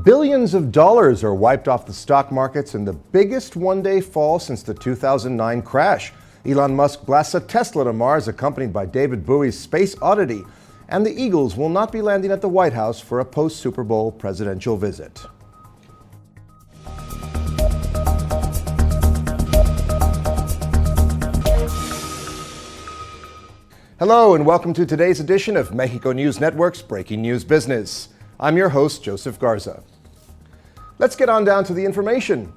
Billions of dollars are wiped off the stock markets in the biggest one-day fall since the 2009 crash. Elon Musk blasts a Tesla to Mars, accompanied by David Bowie's space Oddity. And the Eagles will not be landing at the White House for a post-Super Bowl presidential visit. Hello and welcome to today's edition of Mexico News Network's Breaking News Business. I'm your host, Joseph Garza. Let's get on down to the information.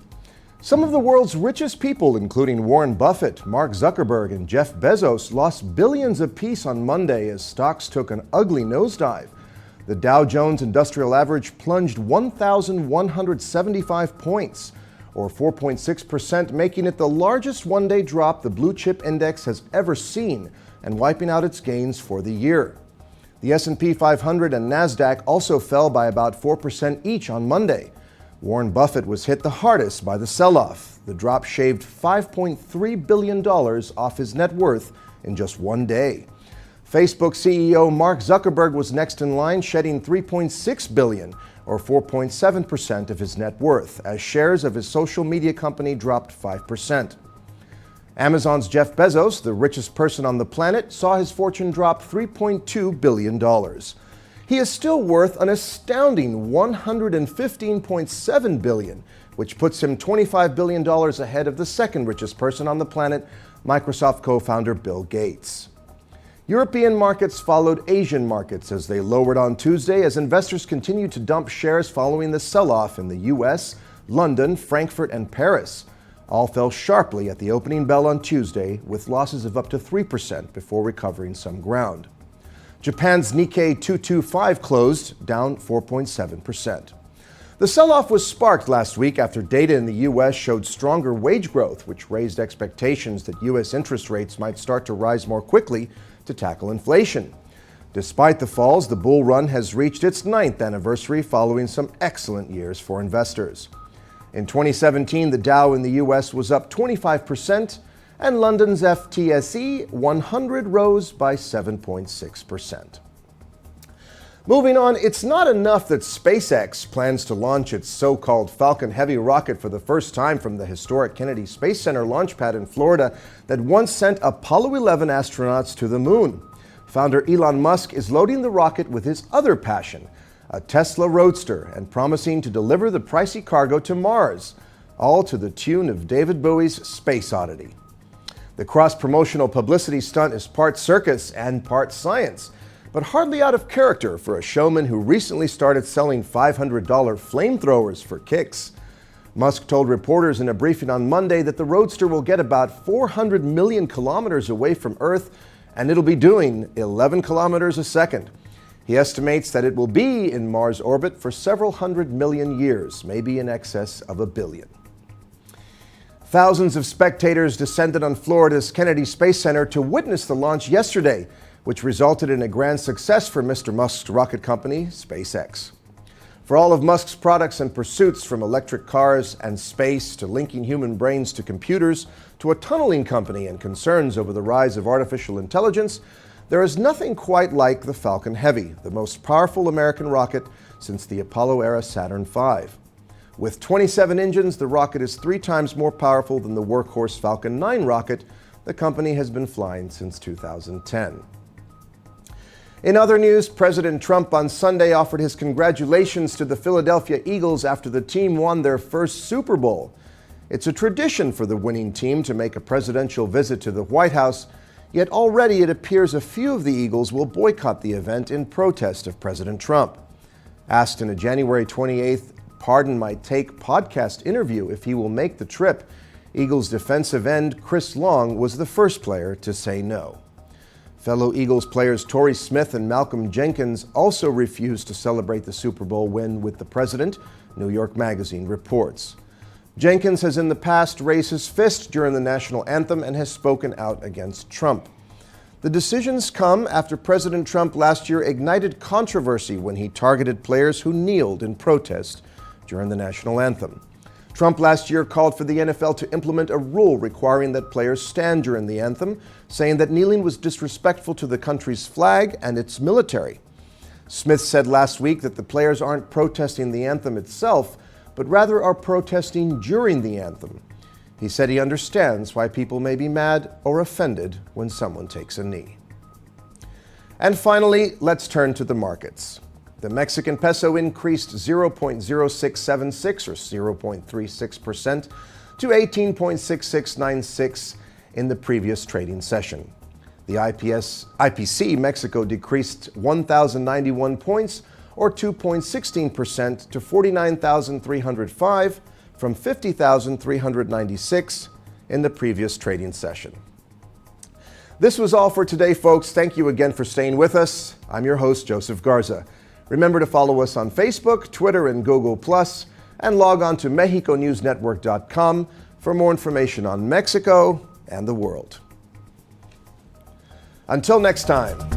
Some of the world's richest people, including Warren Buffett, Mark Zuckerberg, and Jeff Bezos, lost billions apiece on Monday as stocks took an ugly nosedive. The Dow Jones Industrial Average plunged 1,175 points, or 4.6%, making it the largest one-day drop the blue chip index has ever seen, and wiping out its gains for the year. The S&P 500 and NASDAQ also fell by about 4% each on Monday. Warren Buffett was hit the hardest by the sell-off. The drop shaved $5.3 billion off his net worth in just one day. Facebook CEO Mark Zuckerberg was next in line, shedding $3.6 billion, or 4.7% of his net worth, as shares of his social media company dropped 5%. Amazon's Jeff Bezos, the richest person on the planet, saw his fortune drop $3.2 billion. He is still worth an astounding $115.7 billion, which puts him $25 billion ahead of the second richest person on the planet, Microsoft co-founder Bill Gates. European markets followed Asian markets as they lowered on Tuesday as investors continued to dump shares following the sell-off in the US, London, Frankfurt, and Paris. All fell sharply at the opening bell on Tuesday, with losses of up to 3% before recovering some ground. Japan's Nikkei 225 closed down 4.7%. The sell-off was sparked last week after data in the U.S. showed stronger wage growth, which raised expectations that U.S. interest rates might start to rise more quickly to tackle inflation. Despite the falls, the bull run has reached its 9th anniversary following some excellent years for investors. In 2017, the Dow in the U.S. was up 25%, and London's FTSE 100 rose by 7.6%. Moving on, it's not enough that SpaceX plans to launch its so-called Falcon Heavy rocket for the first time from the historic Kennedy Space Center launch pad in Florida that once sent Apollo 11 astronauts to the moon. Founder Elon Musk is loading the rocket with his other passion, a Tesla Roadster, and promising to deliver the pricey cargo to Mars, all to the tune of David Bowie's Space Oddity. The cross-promotional publicity stunt is part circus and part science, but hardly out of character for a showman who recently started selling $500 flamethrowers for kicks. Musk told reporters in a briefing on Monday that the Roadster will get about 400 million kilometers away from Earth, and it'll be doing 11 kilometers a second. He estimates that it will be in Mars orbit for several hundred million years, maybe in excess of 1 billion. Thousands of spectators descended on Florida's Kennedy Space Center to witness the launch yesterday, which resulted in a grand success for Mr. Musk's rocket company, SpaceX. For all of Musk's products and pursuits, from electric cars and space to linking human brains to computers to a tunneling company and concerns over the rise of artificial intelligence, there is nothing quite like the Falcon Heavy, the most powerful American rocket since the Apollo-era Saturn V. With 27 engines, the rocket is 3 times more powerful than the workhorse Falcon 9 rocket the company has been flying since 2010. In other news, President Trump on Sunday offered his congratulations to the Philadelphia Eagles after the team won their first Super Bowl. It's a tradition for the winning team to make a presidential visit to the White House, yet already it appears a few of the Eagles will boycott the event in protest of President Trump. Asked in a January 28th Pardon My Take podcast interview if he will make the trip, Eagles defensive end Chris Long was the first player to say no. Fellow Eagles players Torrey Smith and Malcolm Jenkins also refused to celebrate the Super Bowl win with the president, New York Magazine reports. Jenkins has in the past raised his fist during the national anthem and has spoken out against Trump. The decisions come after President Trump last year ignited controversy when he targeted players who kneeled in protest during the national anthem. Trump last year called for the NFL to implement a rule requiring that players stand during the anthem, saying that kneeling was disrespectful to the country's flag and its military. Smith said last week that the players aren't protesting the anthem itself, but rather are protesting during the anthem. He said he understands why people may be mad or offended when someone takes a knee. And finally, let's turn to the markets. The Mexican peso increased 0.0676 or 0.36% to 18.6696 in the previous trading session. The IPC Mexico decreased 1,091 points or 2.16% to 49,305 from 50,396 in the previous trading session. This was all for today, folks. Thank you again for staying with us. I'm your host, Joseph Garza. Remember to follow us on Facebook, Twitter, and Google+, and log on to MexicoNewsNetwork.com for more information on Mexico and the world. Until next time.